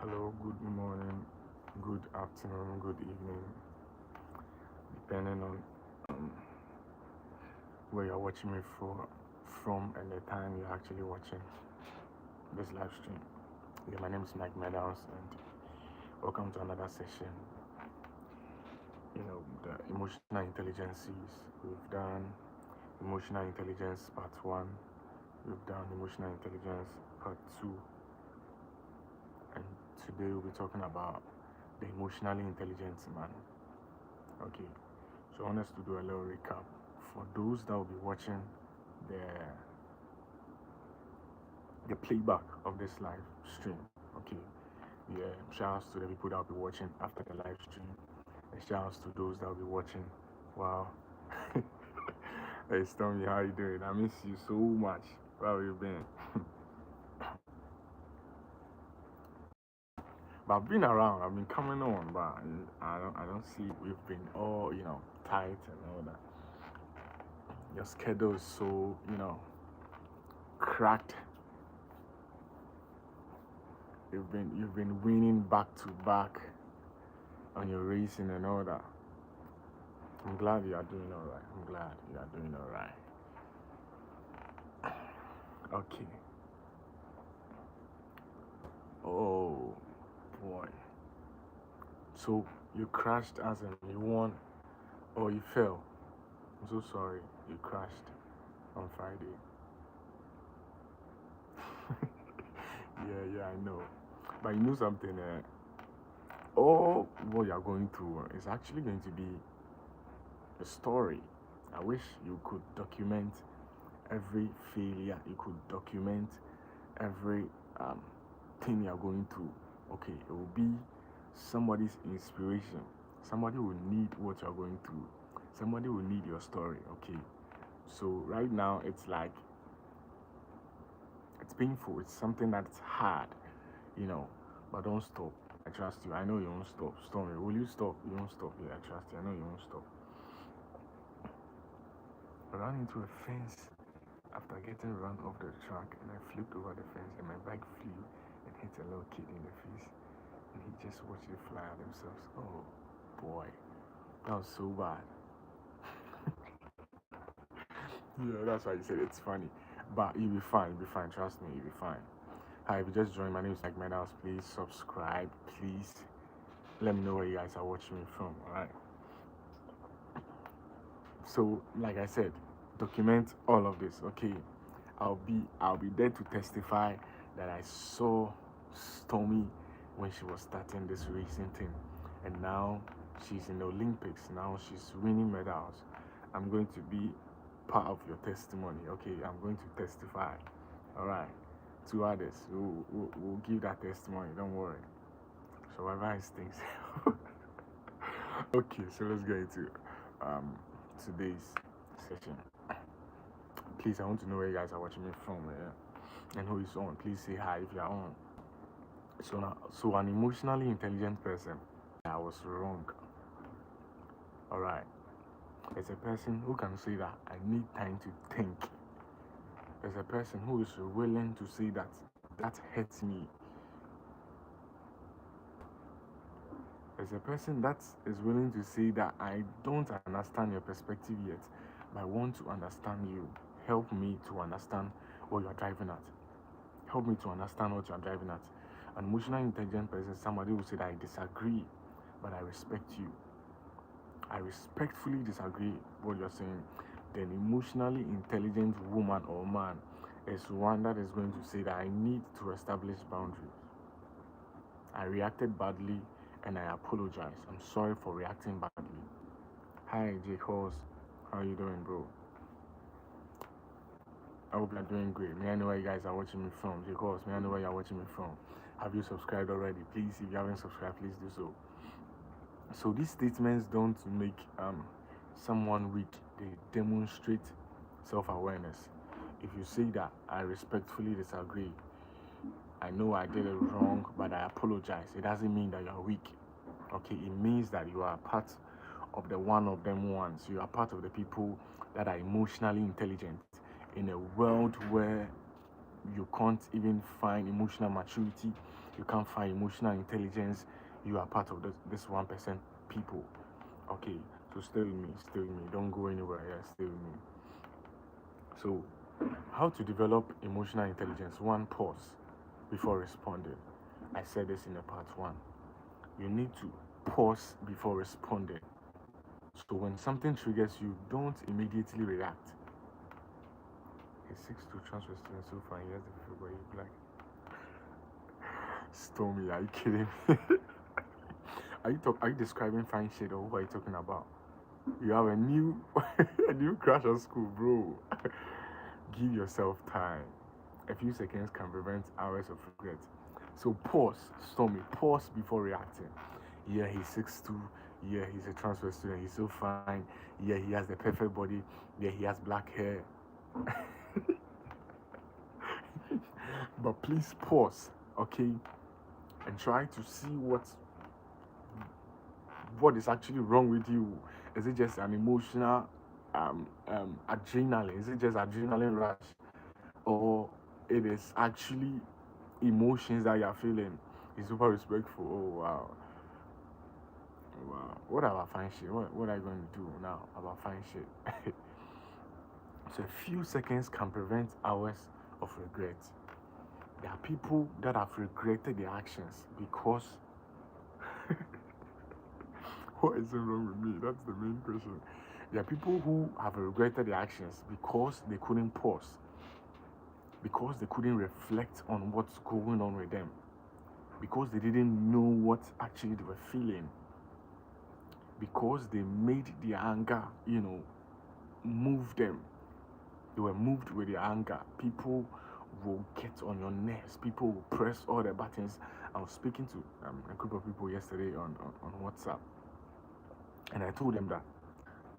Hello, good morning, good afternoon, good evening, depending on um, where you're watching me from and the time you're actually watching this live stream. Yeah, my name is Mike Meadows, and welcome to another session. The emotional intelligences. We've done emotional intelligence part one, we've done emotional intelligence part two, and today we'll be talking about the emotionally intelligent man. Okay, so I want us to do a little recap for those that will be watching the the playback of this live stream. Okay, yeah, shout outs to the people that will be watching after the live stream, and shout outs to those that will be watching. Wow. Hey Stormy, how you doing? I miss you so much. How you been? But I've been around. I've been coming on, but I don't see we've been all tight and all that. Your schedule is so cracked. You've been winning back to back on your racing and all that. I'm glad you are doing all right. I'm glad you are doing all right. Okay. Oh boy. So you crashed as in you won or you fell. I'm so sorry. You crashed on Friday. Yeah, I know. But you know something. All what you're going through is actually going to be a story. I wish you could document every failure. You could document every um, thing you're going through. Okay, it will be somebody's inspiration. Somebody will need what you're going through. Somebody will need your story. Okay, so right now it's like it's painful. It's something that's hard, you know. But don't stop. I trust you. I know you won't stop. Stormy, will you stop? You won't stop. Yeah, I trust you. I know you won't stop. I ran into a fence after getting run off the track, and I flipped over the fence, and my bike flew and hit a little kid in the face, and he just watched it fly at themselves. Oh boy, that was so bad. Yeah, that's why you said it's funny, but you'll be fine. You'll be fine. Trust me, you'll be fine. Hi, if you just joined, my name is Mike Meadows. Please subscribe. Please let me know where you guys are watching me from. All right. So, like I said, document all of this. Okay, I'll be there to testify that I saw Stormy when she was starting this racing thing, and now she's in the Olympics. Now she's winning medals. I'm going to be part of your testimony. Okay, I'm going to testify. All right, to others, we'll give that testimony. Don't worry. So whatever is things. Okay, so let's get into um today's session. Please, I want to know where you guys are watching me from, and who is on. Please say hi if you're on. So an emotionally intelligent person. I was wrong. All right. It's a person who can say that I need time to think. There's a person who is willing to say that that hurts me. There's a person that is willing to say that I don't understand your perspective yet, but I want to understand you. Help me to understand what you're driving at. Help me to understand what you're driving at. An emotionally intelligent person, somebody will say that I disagree, but I respect you. I respectfully disagree what you're saying. Then emotionally intelligent woman or man is one that is going to say that I need to establish boundaries. I reacted badly and I apologize. I'm sorry for reacting badly. Hi Jake Halls, how you doing, bro? I hope you're doing great. May I know where you guys are watching me from? Jake Halls, may I know where you're watching me from? Have you subscribed already? Please, if you haven't subscribed, please do so. So these statements don't make someone weak. They demonstrate self-awareness. If you say that I respectfully disagree, I know I did it wrong, but I apologize, it doesn't mean that you're weak. Okay, it means that you are part of the one of them ones. You are part of the people that are emotionally intelligent in a world where you can't even find emotional maturity, you can't find emotional intelligence, you are part of this 1% people. Okay, so stay with me, stay with me. Don't go anywhere. Yeah, stay with me. So, how to develop emotional intelligence? One, pause before responding. I said this in the part one. You need to pause before responding. So when something triggers you, don't immediately react. A 6'2" transfer student so far, he has the feel, but he's black. Stormy, are you kidding me? Are you describing fine shade, or what are you talking about? You have a new a new crush on school, bro. Give yourself time. A few seconds can prevent hours of regret. So pause, Stormy, pause before reacting. Yeah, he's 6'2". Yeah, he's a transfer student. He's so fine. Yeah, he has the perfect body. Yeah, he has black hair. But please pause, okay, and try to see what is actually wrong with you. Is it just an emotional adrenaline? Is it just adrenaline rush, or it is actually emotions that you're feeling? He's super respectful. Oh wow, wow. What about fine shit? What are you going to do now about fine shit? So a few seconds can prevent hours of regret. There are people that have regretted their actions because what is wrong with me? That's the main question. There are people who have regretted their actions because they couldn't pause, because they couldn't reflect on what's going on with them, because they didn't know what actually they were feeling, because they made their anger, move them. They were moved with their anger. People will get on your nerves. People will press all the buttons. I was speaking to a group of people yesterday on WhatsApp, and I told them that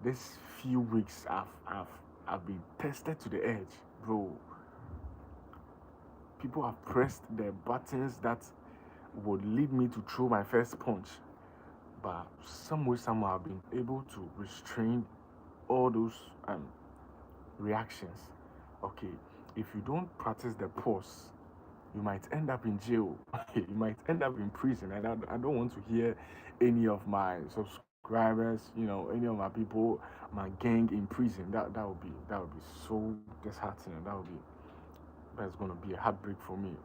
this few weeks I've been tested to the edge, bro. People have pressed the buttons that would lead me to throw my first punch, but some way somehow I've been able to restrain all those reactions. Okay, if you don't practice the pause, you might end up in jail. You might end up in prison, and I don't want to hear any of my subscribers, any of my people, my gang in prison. That would be so disheartening. That's gonna be a heartbreak for me.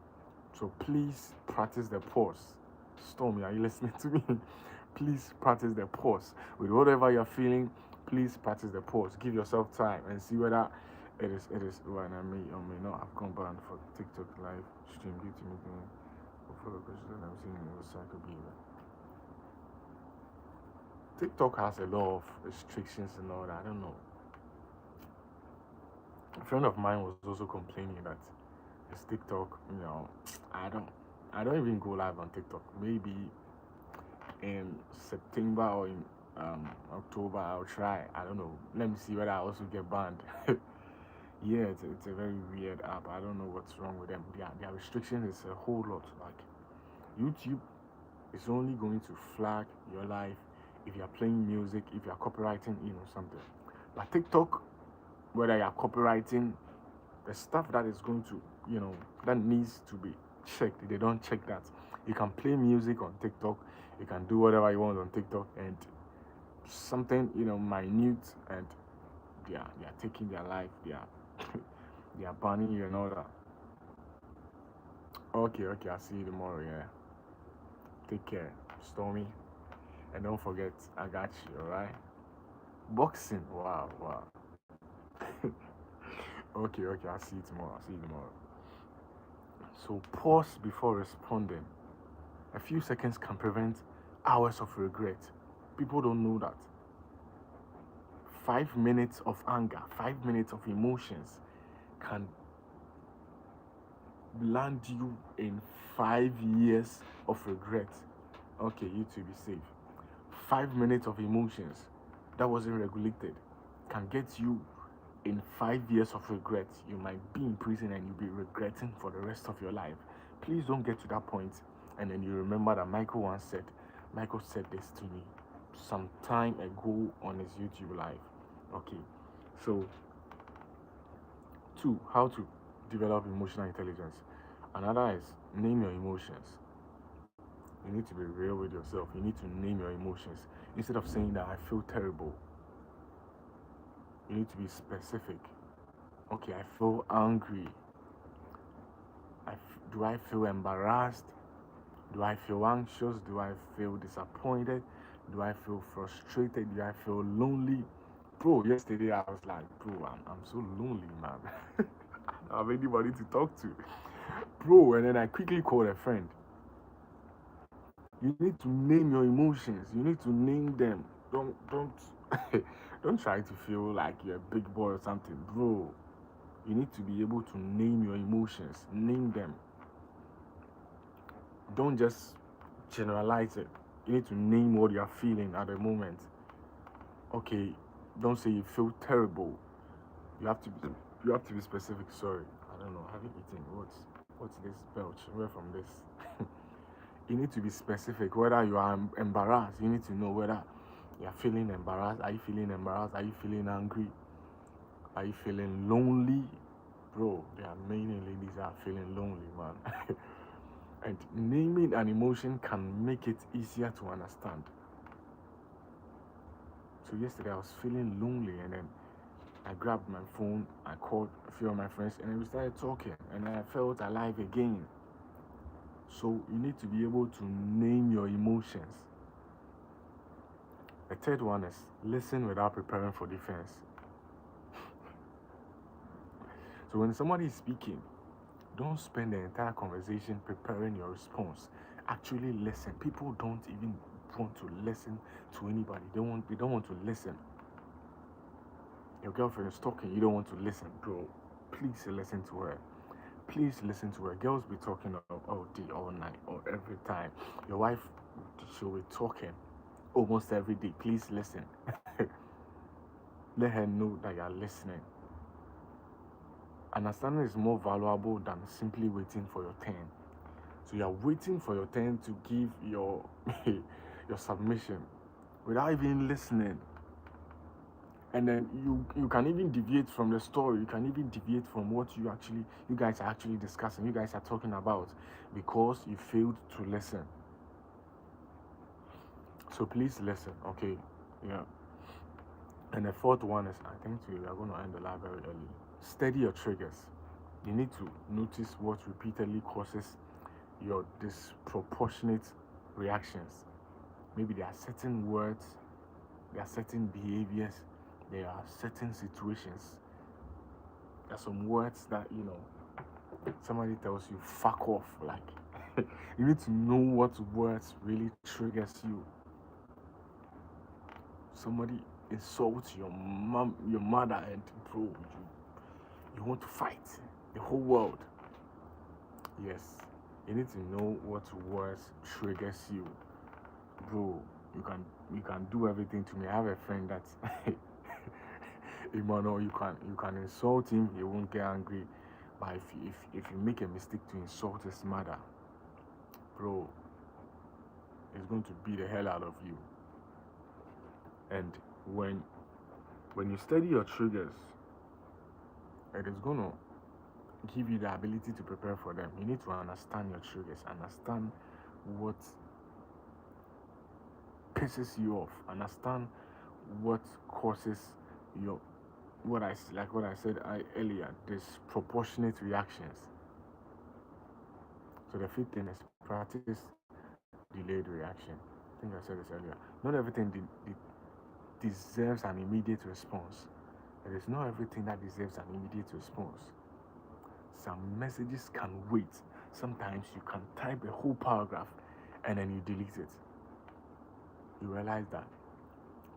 So please practice the pause. Stormy, are you listening to me? Please practice the pause. With whatever you're feeling, please practice the pause. Give yourself time and see whether it is well, and I may or may not have gone banned for TikTok live stream due to making for the questions that I'm seeing it was psycho behavior. TikTok has a lot of restrictions and all that. I don't know. A friend of mine was also complaining that his TikTok, I don't I don't even go live on TikTok. Maybe in September or in October I'll try. I don't know. Let me see whether I also get banned. Yeah, it's a very weird app. I don't know what's wrong with them. Their restriction is a whole lot. Like YouTube is only going to flag your life if you're playing music, if you're copywriting, something. But TikTok, whether you're copywriting, the stuff that is going to, that needs to be checked. They don't check that. You can play music on TikTok, you can do whatever you want on TikTok, and something, minute, and they are taking their life, they are banning you and all that. Okay, I'll see you tomorrow, yeah. Take care, Stormy. And don't forget, I got you, alright? Boxing, wow. Okay, I'll see you tomorrow. So pause before responding. A few seconds can prevent hours of regret. People don't know that. 5 minutes of anger, 5 minutes of emotions can land you in 5 years of regret. Okay, you to be safe. 5 minutes of emotions that wasn't regulated can get you in 5 years of regret. You might be in prison and you'll be regretting for the rest of your life. Please don't get to that point and then you remember that Michael said this to me some time ago on his YouTube live. Okay, so 2, how to develop emotional intelligence. Another is name your emotions. You need to be real with yourself. You need to name your emotions. Instead of saying that I feel terrible, you need to be specific. Okay, I feel angry. Do I feel embarrassed? Do I feel anxious? Do I feel disappointed? Do I feel frustrated? Do I feel lonely? Bro, yesterday I was like, bro, I'm so lonely, man. I don't have anybody to talk to. Bro, and then I quickly called a friend. You need to name your emotions. You need to name them. Don't don't try to feel like you're a big boy or something, bro. You need to be able to name your emotions. Name them. Don't just generalize it. You need to name what you're feeling at the moment. Okay, don't say you feel terrible. You have to be specific. Sorry, I don't know. Have you eaten? What's this belch? Where from this? You need to be specific. Whether you are embarrassed, you need to know whether you are feeling embarrassed. Are you feeling embarrassed? Are you feeling angry? Are you feeling lonely? Bro, there are many ladies that are feeling lonely, man. And naming an emotion can make it easier to understand. So yesterday I was feeling lonely, and then I grabbed my phone, I called a few of my friends, and we started talking, and I felt alive again. So you need to be able to name your emotions. The third one is listen without preparing for defense. So when somebody is speaking, don't spend the entire conversation preparing your response. Actually listen. People don't even want to listen to anybody. They don't want to listen. Your girlfriend is talking, you don't want to listen, bro. Please listen to her. Please listen to her. Girls be talking all day, all night, or every time. Your wife, she'll be talking almost every day. Please listen. Let her know that you are listening. Understanding is more valuable than simply waiting for your turn. So you are waiting for your turn to give your your submission without even listening. And then you can even deviate from the story. You can even deviate from what you guys are actually discussing. You guys are talking about, because you failed to listen. So please listen, okay? Yeah. And the fourth one is, I think we are going to end the live very early. Study your triggers. You need to notice what repeatedly causes your disproportionate reactions. Maybe there are certain words, there are certain behaviors, there are certain situations. There are some words that, somebody tells you, fuck off. Like, you need to know what words really triggers you. Somebody insults your mom, your mother, and bro, you want to fight the whole world. Yes, you need to know what words triggers you, bro. You can do everything to me. I have a friend that Emmanuel, you can insult him, he won't get angry. But if you make a mistake to insult his mother, bro, he's going to beat the hell out of you. And when you study your triggers, it is gonna give you the ability to prepare for them. You need to understand your triggers, understand what pisses you off, understand what causes your what I said earlier, disproportionate reactions. So the fifth thing is practice delayed reaction. I think I said this earlier. Not everything deserves an immediate response. It is not everything that deserves an immediate response. Some messages can wait. Sometimes you can type a whole paragraph and then you delete it. You realize that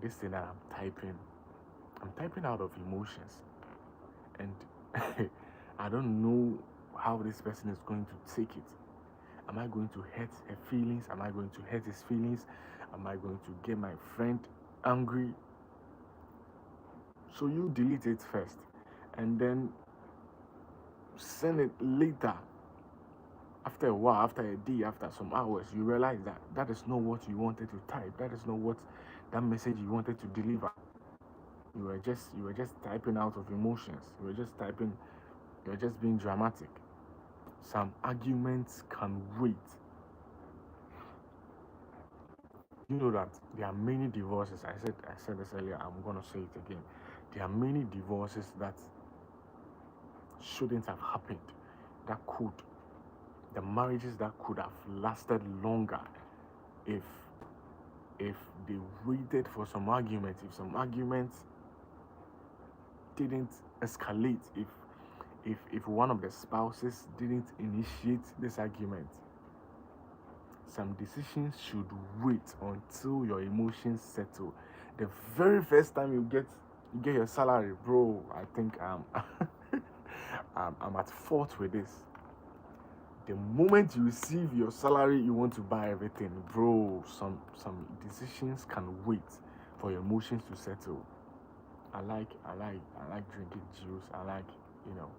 this thing that I'm typing out of emotions, and I don't know how this person is going to take it. Am I going to hurt her feelings? Am I going to hurt his feelings? Am I going to get my friend angry? So you delete it first and then send it later. After a while, after a day, after some hours, you realize that that is not what you wanted to type. That is not what that message you wanted to deliver. You were just typing out of emotions. You were just typing You're just being dramatic. Some arguments can wait. You know that there are many divorces. I said this earlier. I'm gonna say it again. There are many divorces that shouldn't have happened. That could the marriages that could have lasted longer if if they waited for some arguments, if some arguments didn't escalate, if one of the spouses didn't initiate this argument. Some decisions should wait until your emotions settle. The very first time you get your salary, bro, I think I'm at fault with this. The moment you receive your salary, you want to buy everything, bro. Some decisions can wait for your emotions to settle. I like drinking juice. I like, you know,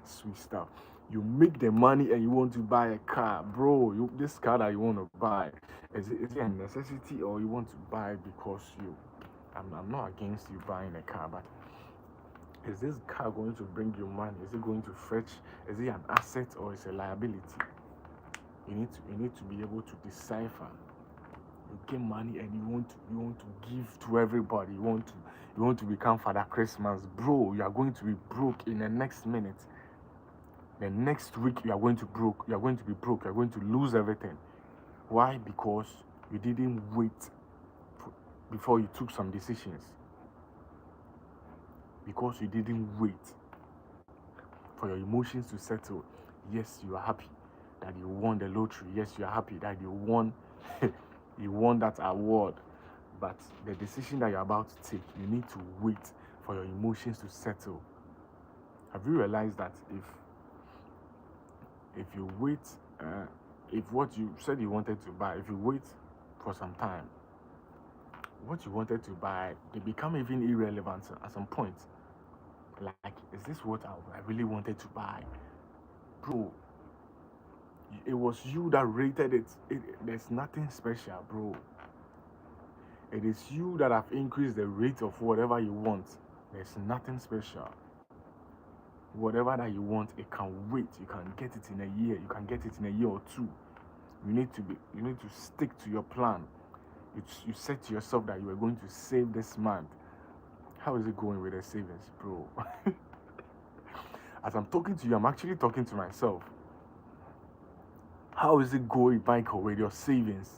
sweet stuff. You make the money and you want to buy a car, bro. This car that you want to buy, is it a necessity, or you want to buy because you? I'm not against you buying a car, but is this car going to bring you money? Is it going to fetch? Is it an asset or is it a liability? You need to be able to decipher. You get money and you want to give to everybody. You want to become Father Christmas, bro. You are going to be broke in the next minute. The next week you are going to broke. You are going to be broke. You are going to lose everything. Why? Because you didn't wait before you took some decisions. Because you didn't wait for your emotions to settle. Yes, you are happy that you won the lottery. Yes, you are happy that you won you won that award. But the decision that you're about to take, you need to wait for your emotions to settle. Have you realized that if you wait, if what you said you wanted to buy, if you wait for some time, what you wanted to buy, they become even irrelevant at some point. Like, is this what I really wanted to buy? Bro, it was you that rated it. There's nothing special, bro. It is you that have increased the rate of whatever you want. There's nothing special. Whatever that you want, it can wait. You can get it in a year. You can get it in a year or two. You need to stick to your plan. You said to yourself that you are going to save this month. How is it going with the savings, bro? As I'm talking to you, I'm actually talking to myself. How is it going, Michael, with your savings?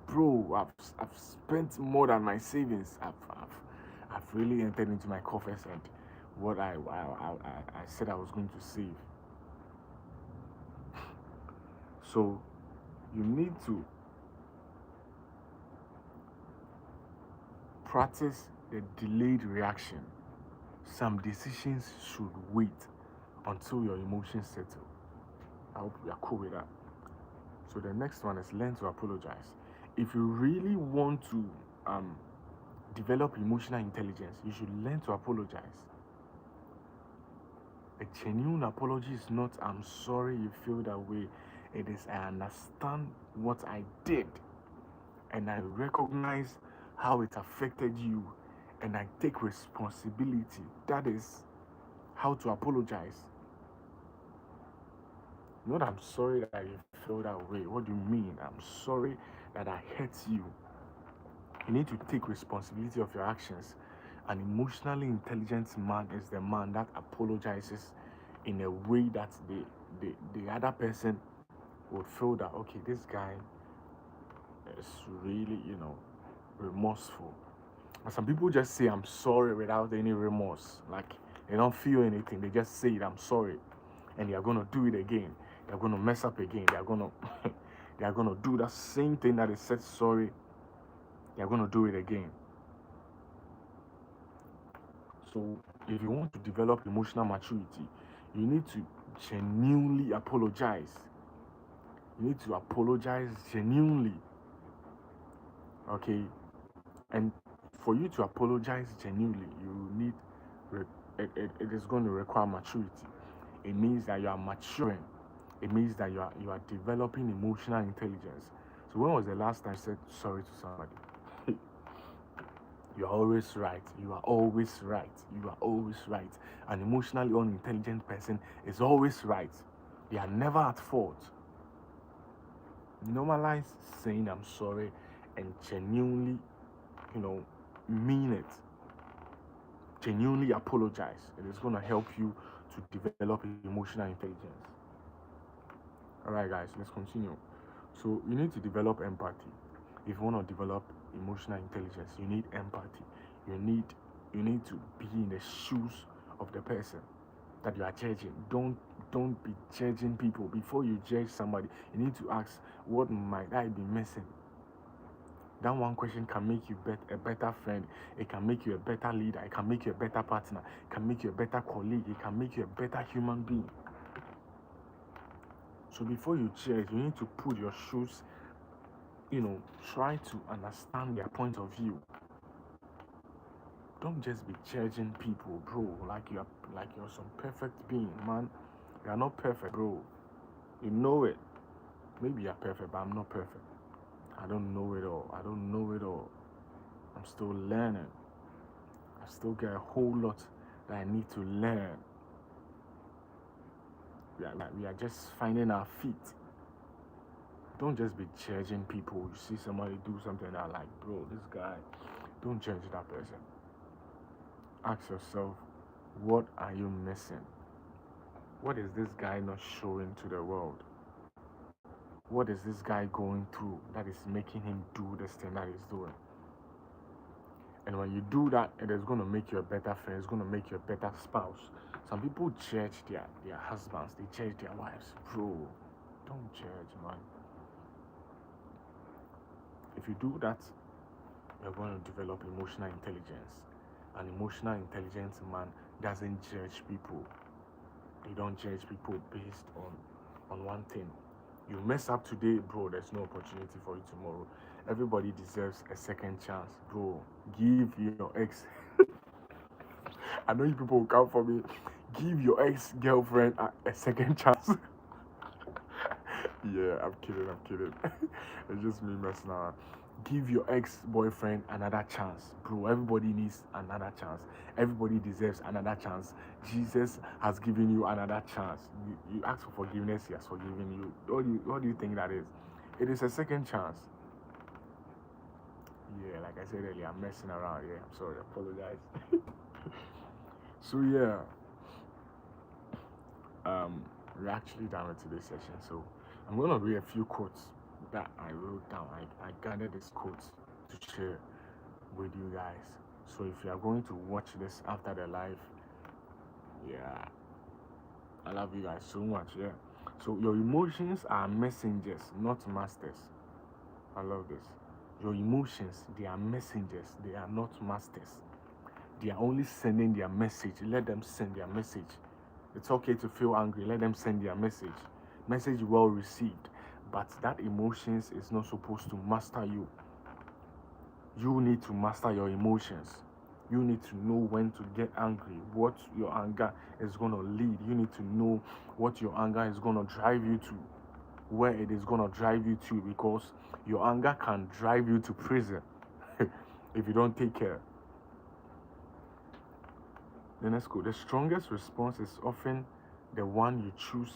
Bro, I've spent more than my savings. I've really entered into my coffers and what I said I was going to save. So you need to practice the delayed reaction. Some decisions should wait until your emotions settle. I hope you are cool with that. So the next one is learn to apologize. If you really want to develop emotional intelligence, you should learn to apologize. A genuine apology is not "I'm sorry you feel that way." It is "I understand what I did and I recognize how it affected you and I take responsibility." That is how to apologize. Not "I'm sorry that you feel that way." What do you mean? I'm sorry that I hurt you. You need to take responsibility of your actions. An emotionally intelligent man is the man that apologizes in a way that the other person would feel that, okay, this guy is really, remorseful. And some people just say "I'm sorry" without any remorse. Like, they don't feel anything. They just say it, "I'm sorry," and they are gonna do it again. They're gonna mess up again. They are gonna they are gonna do that same thing that they said sorry. They are gonna do it again. So if you want to develop emotional maturity, you need to genuinely apologize. You need to apologize genuinely. Okay? And for you to apologize genuinely, you need it is going to require maturity. It means that you are maturing. It means that you are developing emotional intelligence. So when was the last time you said sorry to somebody? You are always right. You are always right. You are always right. An emotionally unintelligent person is always right. They are never at fault. Normalize saying I'm sorry and genuinely, you know, mean it. Genuinely apologize. It is going to help you to develop emotional intelligence. All right, guys, let's continue. So, you need to develop empathy. If you want to develop emotional intelligence, you need empathy. You need you need to be in the shoes of the person that you are judging. Don't be judging people. Before you judge somebody, you need to ask, what might I be missing? That one question can make you a better friend. It can make you a better leader. It can make you a better partner. It can make you a better colleague. It can make you a better human being. So before you judge, you need to put your shoes, try to understand their point of view. Don't just be judging people, bro, like you're some perfect being, man. You are not perfect, bro. You know it. Maybe you're perfect, but I'm not perfect. I don't know it all. I don't know it all. I'm still learning. I still got a whole lot that I need to learn. We are just finding our feet. Don't just be judging people. You see somebody do something that like, bro, this guy. Don't judge that person. Ask yourself, what are you missing? What is this guy not showing to the world? What is this guy going through that is making him do this thing that he's doing? And when you do that, it is going to make you a better friend. It's going to make you a better spouse. Some people judge their husbands. They judge their wives. Bro, don't judge, man. If you do that, you're going to develop emotional intelligence. An emotional intelligent man doesn't judge people. They don't judge people based on one thing. You mess up today, bro, there's no opportunity for you tomorrow. Everybody deserves a second chance, bro. Give your ex I know you people will come for me. Give your ex-girlfriend a second chance. Yeah, I'm kidding. It's just me messing around. Give your ex-boyfriend another chance, bro. Everybody needs another chance. Everybody deserves another chance. Jesus has given you another chance. You ask for forgiveness, he has forgiven you. What do you think that is? It is a second chance. Yeah, like I said earlier, I'm messing around. Yeah, I'm sorry. I apologize. So yeah, we're actually done with today's session. So I'm gonna read a few quotes that I wrote down. I gathered these quotes to share with you guys. So if you are going to watch this after the live, yeah, I love you guys so much. Yeah. So your emotions are messengers, not masters. I love this. Your emotions, they are messengers, they are not masters. They are only sending their message. Let them send their message. It's okay to feel angry. Let them send their message. Message well received. But that emotions is not supposed to master you. You need to master your emotions. You need to know when to get angry, what your anger is going to lead. You need to know what your anger is going to drive you to, where it is going to drive you to, because your anger can drive you to prison if you don't take care. Then let's go. The strongest response is often the one you choose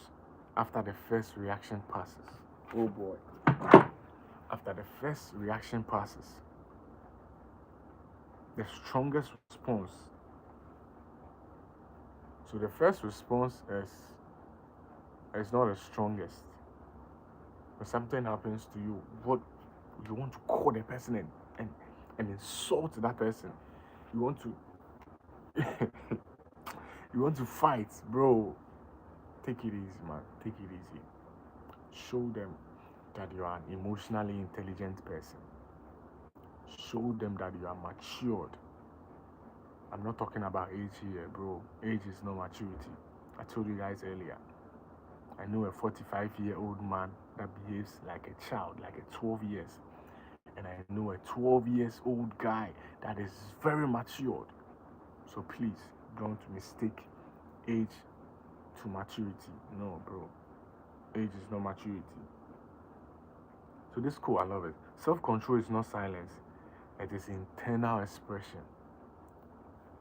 after the first reaction passes. Oh boy. After the first reaction passes, the strongest response. So the first response is not the strongest. When something happens to you, what you want to call the person and insult that person. You want to you want to fight, bro. Take it easy, man. Take it easy. Show them that you are an emotionally intelligent person. Show them that you are matured. I'm not talking about age here, bro. Age is not maturity. I told you guys earlier. I know a 45-year-old man that behaves like a child, like a 12 years. And I know a 12 years old guy that is very matured. So please don't mistake age to maturity. No, bro. Age is not maturity. So this quote, I love it. Self-control is not silence. It is internal expression.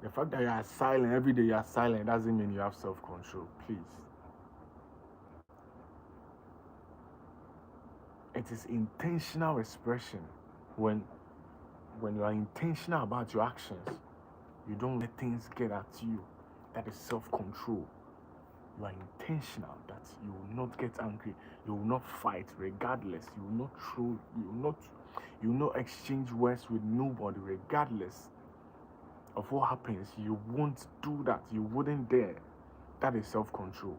The fact that you are silent every day, you are silent, doesn't mean you have self-control. Please. It is intentional expression. When you are intentional about your actions, you don't let things get at you. That is self-control. You are intentional that you will not get angry, you will not fight regardless, you will not throw, you will not exchange words with nobody regardless of what happens. You won't do that. You wouldn't dare. That is self-control.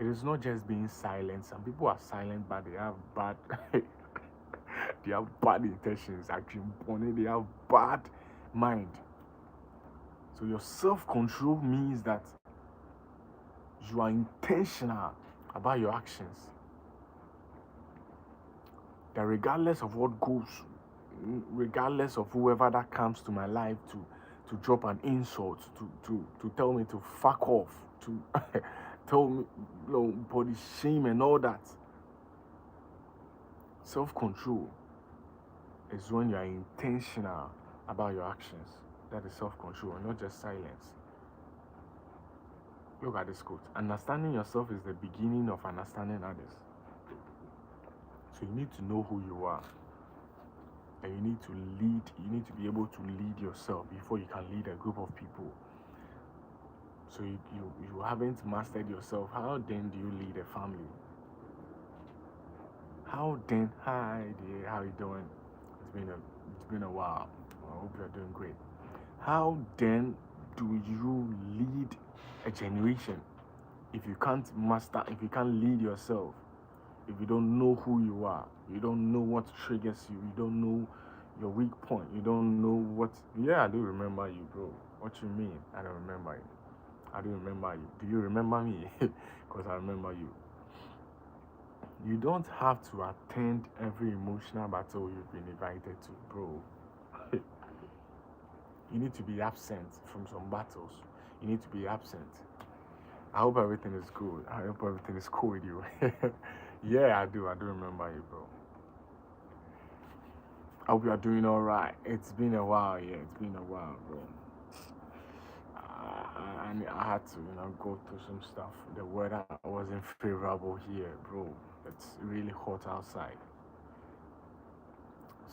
It is not just being silent. Some people are silent, but they have bad they have bad intentions. Actually, they have bad mind. So your self-control means that you are intentional about your actions. That regardless of what goes, regardless of whoever that comes to my life to drop an insult, to tell me to fuck off, to tell me, body shame and all that. Self-control is when you are intentional about your actions. That is self-control, not just silence. Look at this quote. Understanding yourself is the beginning of understanding others. So you need to know who you are. And you need to lead, you need to be able to lead yourself before you can lead a group of people. So you haven't mastered yourself. How then do you lead a family? How then, hi dear, how you doing? It's been a while. I hope you're doing great. How then do you lead a generation if you can't master, if you can't lead yourself, if you don't know who you are, you don't know what triggers you, you don't know your weak point, you don't know what. Yeah, I do remember you, bro. What you mean? I don't remember you. I do remember you. Do you remember me? Because I remember you. You don't have to attend every emotional battle you've been invited to, bro. You need to be absent from some battles. You need to be absent. I hope everything is good. I hope everything is cool with you. Yeah, I do remember you, bro. I hope you are doing all right. It's been a while, yeah. It's been a while, bro. I had to, go through some stuff. The weather wasn't favorable here, bro. It's really hot outside.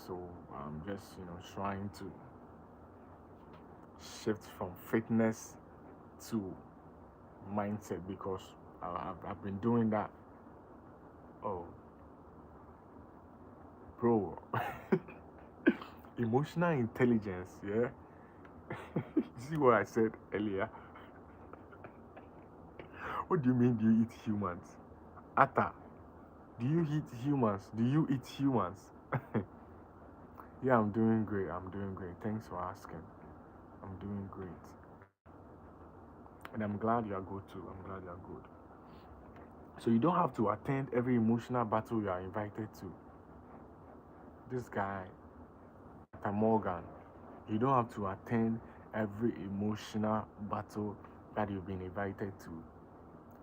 So I'm just, trying to shift from fitness to mindset because I've been doing that. Oh, bro. Emotional intelligence, yeah. You see what I said earlier? What do you mean, do you eat humans? Atta, do you eat humans? Do you eat humans? Yeah, I'm doing great. I'm doing great. Thanks for asking. I'm doing great. And I'm glad you are good too. I'm glad you are good. So you don't have to attend every emotional battle you are invited to. This guy, Morgan, you don't have to attend every emotional battle that you've been invited to.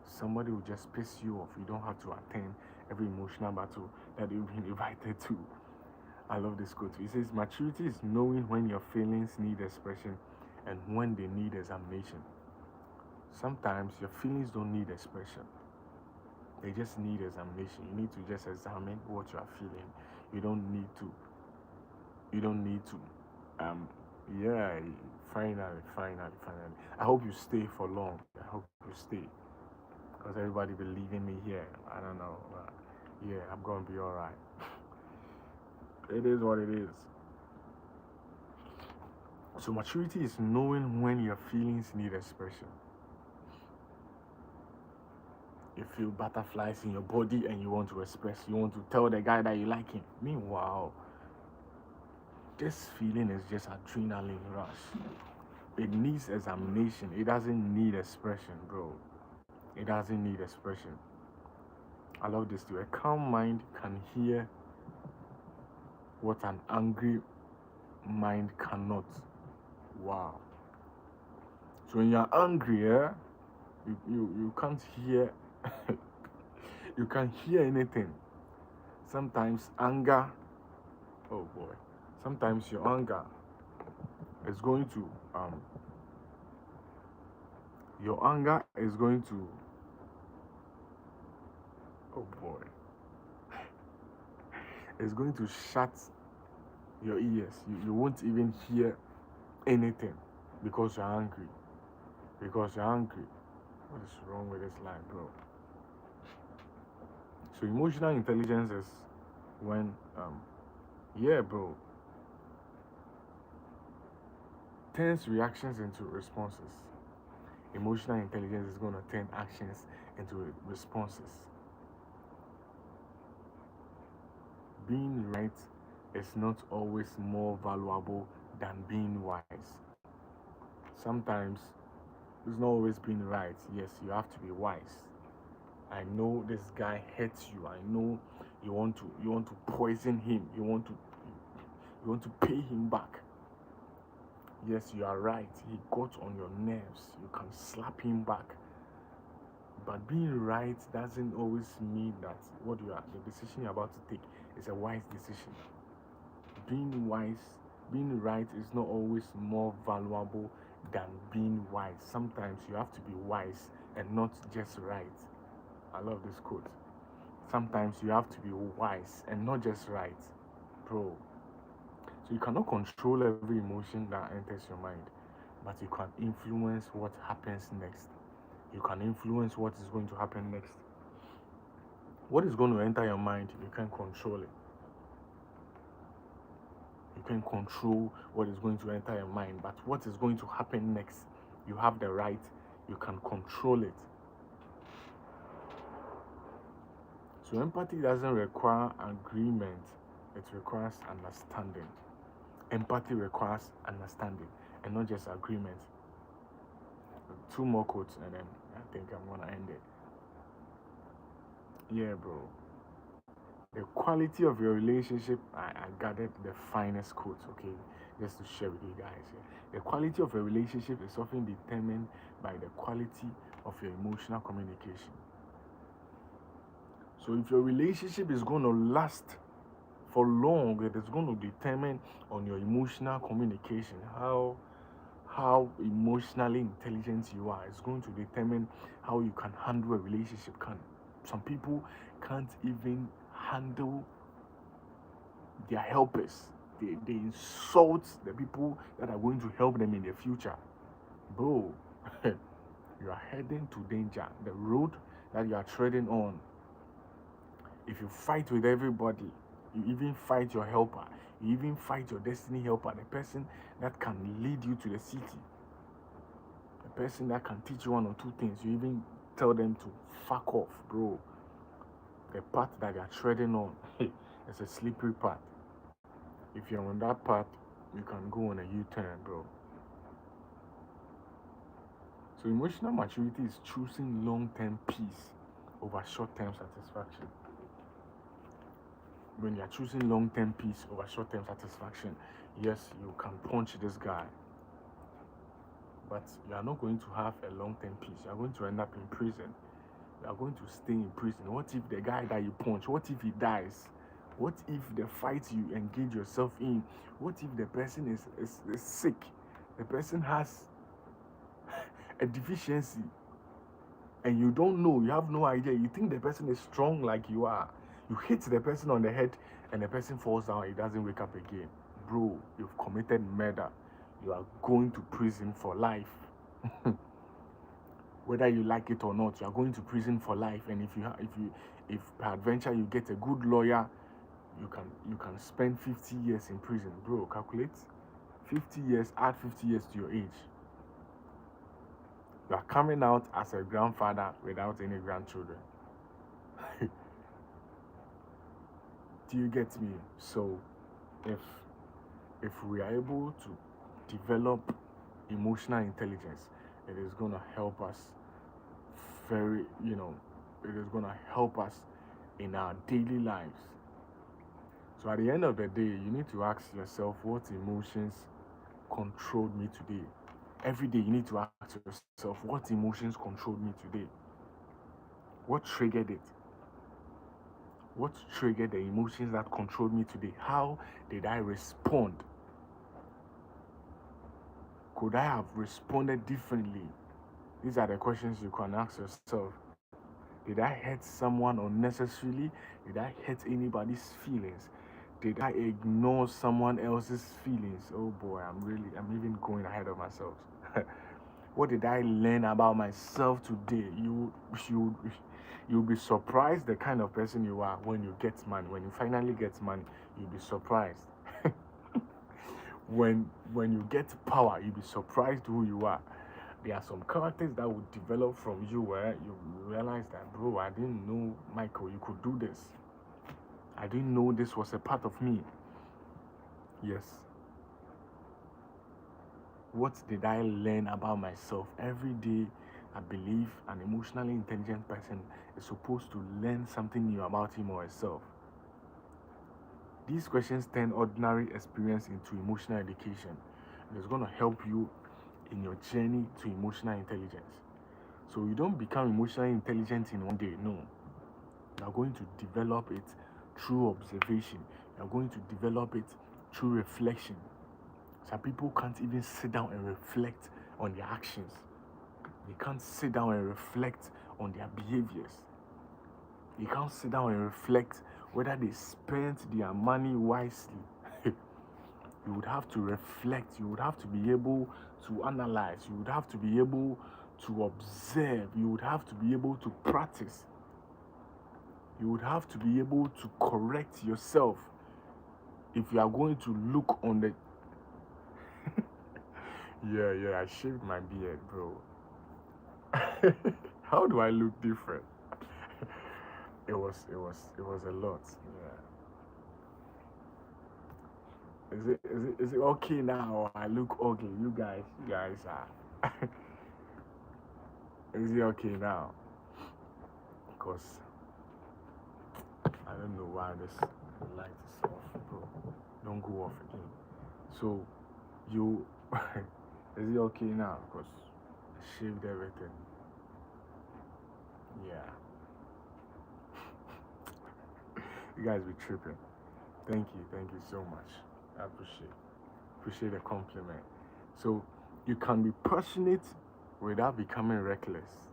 Somebody will just piss you off. You don't have to attend every emotional battle that you've been invited to. I love this quote. It says, maturity is knowing when your feelings need expression and when they need examination. Sometimes your feelings don't need expression. They just need examination. You need to just examine what you are feeling. You don't need to. Yeah, finally. I hope you stay for long. I hope you stay. Because everybody be leaving me here. I don't know. Yeah, I'm going to be alright. It is what it is. So maturity is knowing when your feelings need expression. You feel butterflies in your body and you want to express. You want to tell the guy that you like him. Meanwhile, this feeling is just adrenaline rush. It needs examination. It doesn't need expression, bro. It doesn't need expression. I love this too. A calm mind can hear what an angry mind cannot. Wow. So when you're angry, you can't hear you can't hear anything. Sometimes anger, oh boy. Sometimes your anger is going to your anger is going to, oh boy, it's going to shut your ears. You won't even hear anything because you're angry. Because you're angry. What is wrong with this line, bro? So emotional intelligence is when yeah, bro, turns reactions into responses. Emotional intelligence is going to turn actions into responses. Being right is not always more valuable than being wise. Sometimes it's not always being right. Yes, you have to be wise. I know this guy hates you. I know you want to poison him. You want to pay him back. Yes, you are right. He got on your nerves. You can slap him back. But being right doesn't always mean that the decision you're about to take is a wise decision. Being right is not always more valuable than being wise. Sometimes you have to be wise and not just right. I love this quote. Sometimes you have to be wise and not just right, bro. So you cannot control every emotion that enters your mind, but you can influence what happens next. You can influence what is going to happen next. What is going to enter your mind, you can control it. You can control what is going to enter your mind, but what is going to happen next, you have the right, you can control it. So empathy doesn't require agreement, it requires understanding. Empathy requires understanding and not just agreement. Two more quotes and then I think I'm gonna end it. Yeah, bro. The quality of your relationship, I gathered the finest quotes, okay, just to share with you guys here. The quality of a relationship is often determined by the quality of your emotional communication. So if your relationship is going to last for long, it is going to determine on your emotional communication, how emotionally intelligent you are. It's going to determine how you can handle a relationship. Some people can't even handle their helpers. They insult the people that are going to help them in the future. Bro, you are heading to danger. The road that you are treading on, if you fight with everybody, you even fight your helper, you even fight your destiny helper, the person that can lead you to the city, the person that can teach you one or two things, you even tell them to fuck off, bro. The path that you are treading on is a slippery path. If you're on that path, you can go on a U-turn, bro. So emotional maturity is choosing long-term peace over short-term satisfaction. When you're choosing long-term peace over short-term satisfaction, yes, you can punch this guy, but you are not going to have a long-term peace. You are going to end up in prison. You are going to stay in prison. What if the guy that you punch, what if he dies? What if the fight you engage yourself in, what if the person is sick? The person has a deficiency and you don't know, you have no idea. You think the person is strong like you are. You hit the person on the head and the person falls down, he doesn't wake up again. Bro, you've committed murder. You are going to prison for life. Whether you like it or not, you are going to prison for life. And if peradventure you get a good lawyer, you can spend 50 years in prison. Bro, calculate 50 years, add 50 years to your age. You are coming out as a grandfather without any grandchildren. Do you get me? So if we are able to develop emotional intelligence, it is going to help us very, it is going to help us in our daily lives. So at the end of the day, you need to ask yourself, what emotions controlled me today? Every day you need to ask yourself, what emotions controlled me today? What triggered it? What triggered the emotions that controlled me today? How did I respond? Could I have responded differently? These are the questions you can ask yourself. Did I hurt someone unnecessarily? Did I hurt anybody's feelings? Did I ignore someone else's feelings? Oh boy, I'm even going ahead of myself. What did I learn about myself today? You'll be surprised the kind of person you are when you get money. When you finally get money, you'll be surprised. When you get power, you'll be surprised who you are. There are some characters that would develop from you where you realize that, bro, I didn't know, Michael, you could do this. I didn't know this was a part of me. Yes. What did I learn about myself? Every day, I believe an emotionally intelligent person is supposed to learn something new about him or herself. These questions turn ordinary experience into emotional education. It's going to help you in your journey to emotional intelligence. So you don't become emotionally intelligent in one day. No. You are going to develop it through observation. You are going to develop it through reflection. Some people can't even sit down and reflect on their actions. They can't sit down and reflect on their behaviors. They can't sit down and reflect whether they spent their money wisely. You would have to reflect. You would have to be able to analyze. You would have to be able to observe. You would have to be able to practice. You would have to be able to correct yourself if you are going to look on the yeah, I shaved my beard, bro. How do I look different? It was a lot. Yeah. Is it okay now? I look ugly. You guys are. Is it okay now? Because I don't know why this light is off, bro. Don't go off again. So you is it okay now? Because I shaved everything. Yeah. You guys be tripping. Thank you so much. I appreciate the compliment. So you can be passionate without becoming reckless.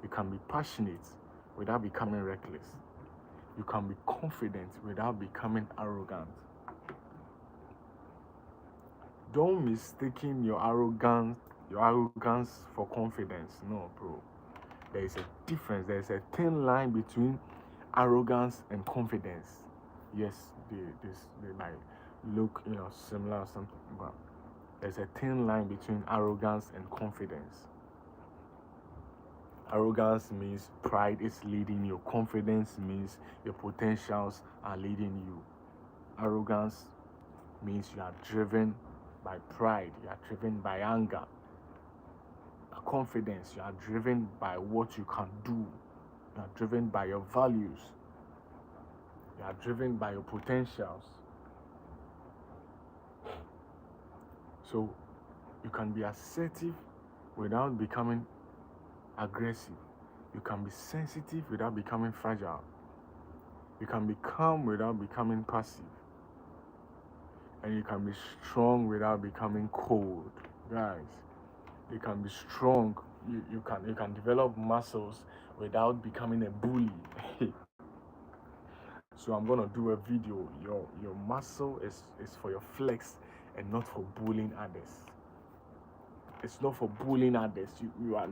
You can be passionate without becoming reckless. You can be confident without becoming arrogant. Don't mistaken your arrogance for confidence. No, bro. There is a difference. There is a thin line between arrogance and confidence. Yes, they might look similar or something, but there's a thin line between arrogance and confidence. Arrogance means pride is leading you. Confidence means your potentials are leading you. Arrogance means you are driven by pride, you are driven by anger. Confidence, you are driven by what you can do, you are driven by your values, you are driven by your potentials. So you can be assertive without becoming aggressive. You can be sensitive without becoming fragile. You can be calm without becoming passive. And you can be strong without becoming cold. Guys, you can be strong. You can develop muscles without becoming a bully. So I'm gonna do a video. Your muscle is for your flex and not for bullying others. It's not for bullying others. You are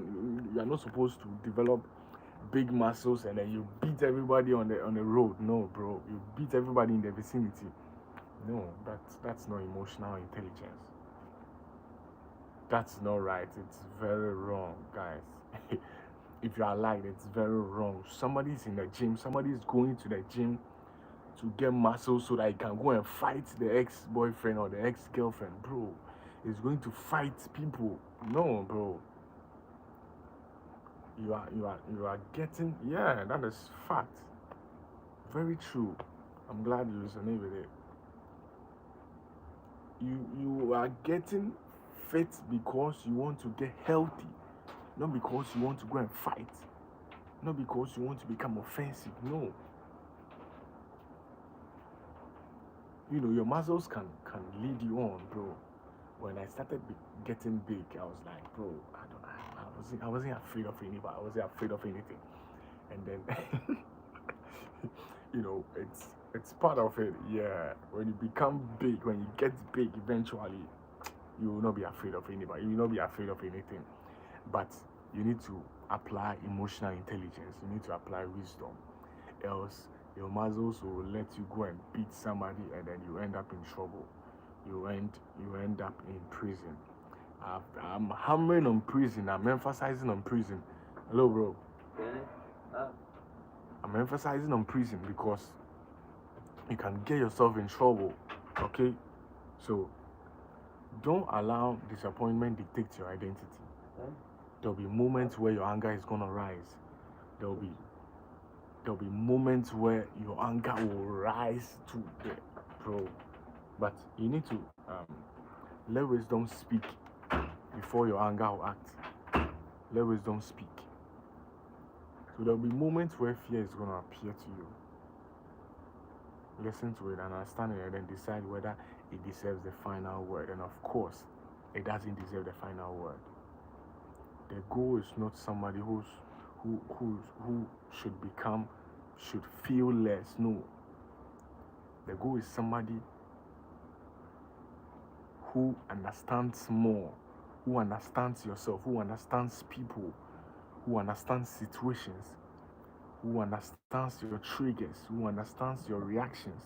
not supposed to develop big muscles and then you beat everybody on the road. No, bro. You beat everybody in the vicinity. No, that's not emotional intelligence. That's not right. It's very wrong, guys. If you are like, it's very wrong. Somebody's in the gym. Somebody's going to the gym to get muscles so that he can go and fight the ex-boyfriend or the ex-girlfriend, bro. He's going to fight people. No, bro. You are getting, yeah, that is fact. Very true. I'm glad you resonate with it. You are getting fit because you want to get healthy, not because you want to go and fight, not because you want to become offensive. No, you know, your muscles can lead you on, bro. When I started getting big, I was like, bro, I wasn't afraid of anybody. I wasn't afraid of anything. And then, you know, it's part of it. Yeah, when you become big, when you get big, eventually, you will not be afraid of anybody. You will not be afraid of anything. But you need to apply emotional intelligence. You need to apply wisdom. Else, your muscles will let you go and beat somebody, and then you end up in trouble. You end up in prison. I'm hammering on prison. I'm emphasizing on prison. Hello, bro. I'm emphasizing on prison because you can get yourself in trouble. Okay, so don't allow disappointment dictate your identity. There'll be moments where your anger is gonna rise. There'll be moments where your anger will rise to the bro. But you need to let wisdom speak before your anger will act. Let wisdom speak. So there'll be moments where fear is gonna appear to you. Listen to it and understand it, and then decide whether it deserves the final word. And of course, it doesn't deserve the final word. The goal is not somebody who should feel less. No. The goal is somebody who understands more, who understands yourself, who understands people, who understands situations, who understands your triggers, who understands your reactions,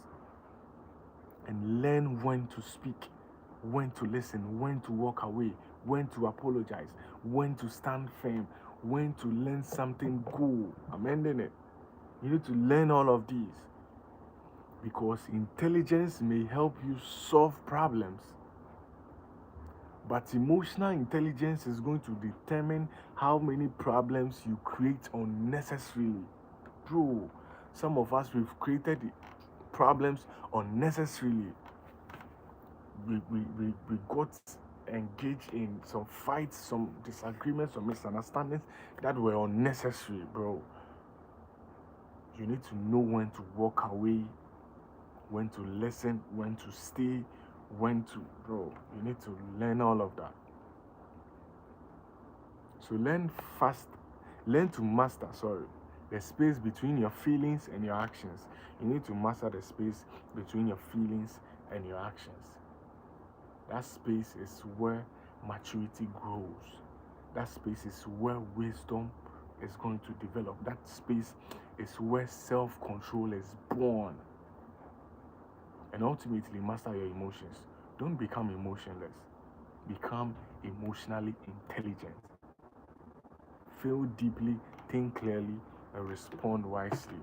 and learn when to speak, when to listen, when to walk away, when to apologize, when to stand firm, when to learn something good. I'm ending it. You need to learn all of these because intelligence may help you solve problems, but emotional intelligence is going to determine how many problems you create unnecessarily. Bro, some of us, we've created problems unnecessarily. We got engaged in some fights, some disagreements, some misunderstandings that were unnecessary, bro. You need to know when to walk away, when to listen, when to stay, when to, bro. You need to learn all of that. So learn to master, the space between your feelings and your actions. You need to master the space between your feelings and your actions. That space is where maturity grows. That space is where wisdom is going to develop. That space is where self-control is born. And ultimately, master your emotions. Don't become emotionless. Become emotionally intelligent. Feel deeply, think clearly, and respond wisely.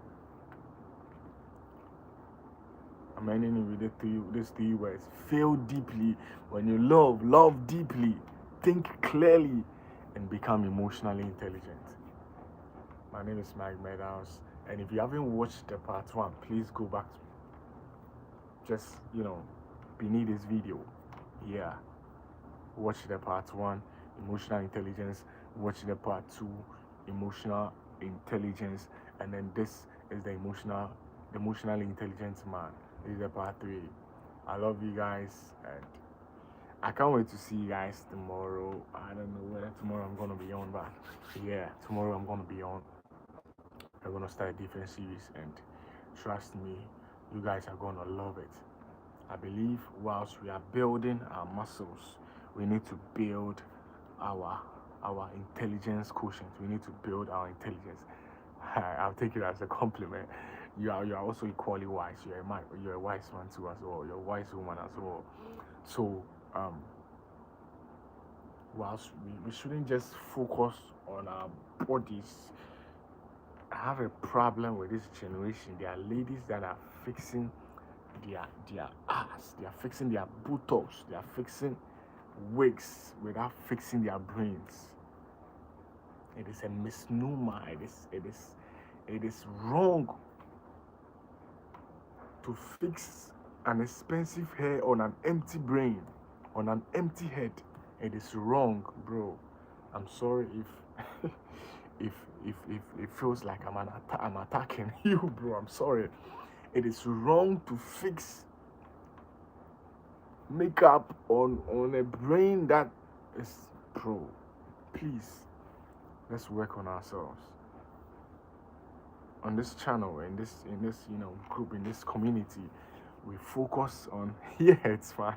I'm ending with these three words. Feel deeply. When you love deeply, think clearly, and become emotionally intelligent. My name is Mike Meadows, and if you haven't watched the part 1, please go back just beneath this video. Yeah, watch the part 1, emotional intelligence. Watch the part 2, emotional intelligence, and then this is the emotionally intelligent man. This is the part 3. I love you guys, and I can't wait to see you guys tomorrow. I don't know whether tomorrow I'm gonna be on, but yeah, tomorrow I'm gonna be on. We're gonna start a different series, and trust me, you guys are gonna love it. I believe whilst we are building our muscles, we need to build our intelligence quotient. We need to build our intelligence. I'll take it as a compliment. You are also equally wise. You're a wise man too as well. You're a wise woman as well. So whilst we shouldn't just focus on our bodies. I have a problem with this generation. There are ladies that are fixing their ass, they are fixing their buttocks, they are fixing wigs without fixing their brains. It is a misnomer. It is wrong to fix an expensive hair on an empty brain, on an empty head. It is wrong, bro. I'm sorry if if it feels like I'm attacking you, bro. I'm sorry. It is wrong to fix make up on a brain that is pro. Please, let's work on ourselves. On this channel, in this group, in this community, we focus on yeah, it's fine.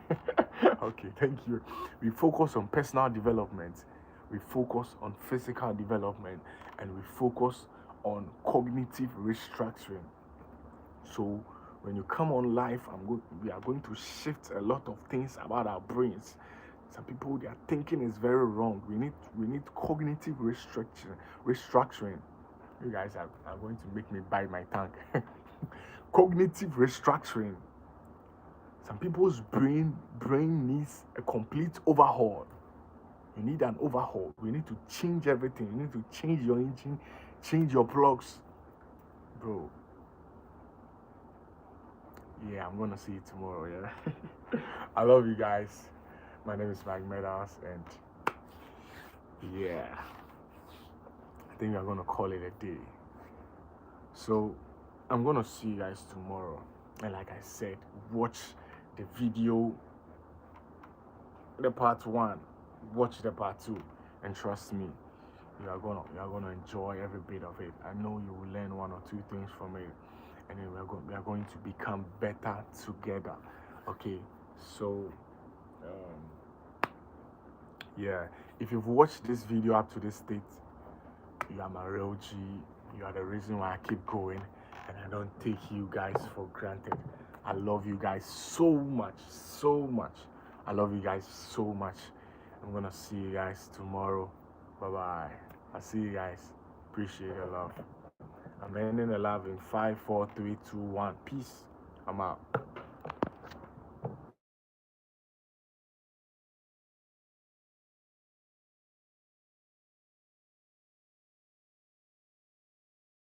Okay, thank you. We focus on personal development, we focus on physical development, and we focus on cognitive restructuring. So when you come on live, we are going to shift a lot of things about our brains. Some people, their thinking is very wrong. We need cognitive restructuring. You guys are going to make me bite my tongue. Cognitive restructuring. Some people's brain needs a complete overhaul. You need an overhaul. We need to change everything. You need to change your engine, change your plugs, bro. Yeah, I'm gonna see you tomorrow. Yeah, I love you guys. My name is Mike Meadows, and yeah, I think we're gonna call it a day. So I'm gonna see you guys tomorrow, and like I said, watch the video, the part 1, watch the part 2, and trust me, you are gonna enjoy every bit of it. I know you will learn 1 or 2 things from it, and then we are going to become better together. Okay, so yeah, if you've watched this video up to this state, you are my real G. You are the reason why I keep going, and I don't take you guys for granted. I love you guys so much, so much. I love you guys so much. I'm gonna see you guys tomorrow. Bye bye. I'll see you guys. Appreciate your love. I'm ending the live in 5, 4, 3, 2, 1. Peace. I'm out.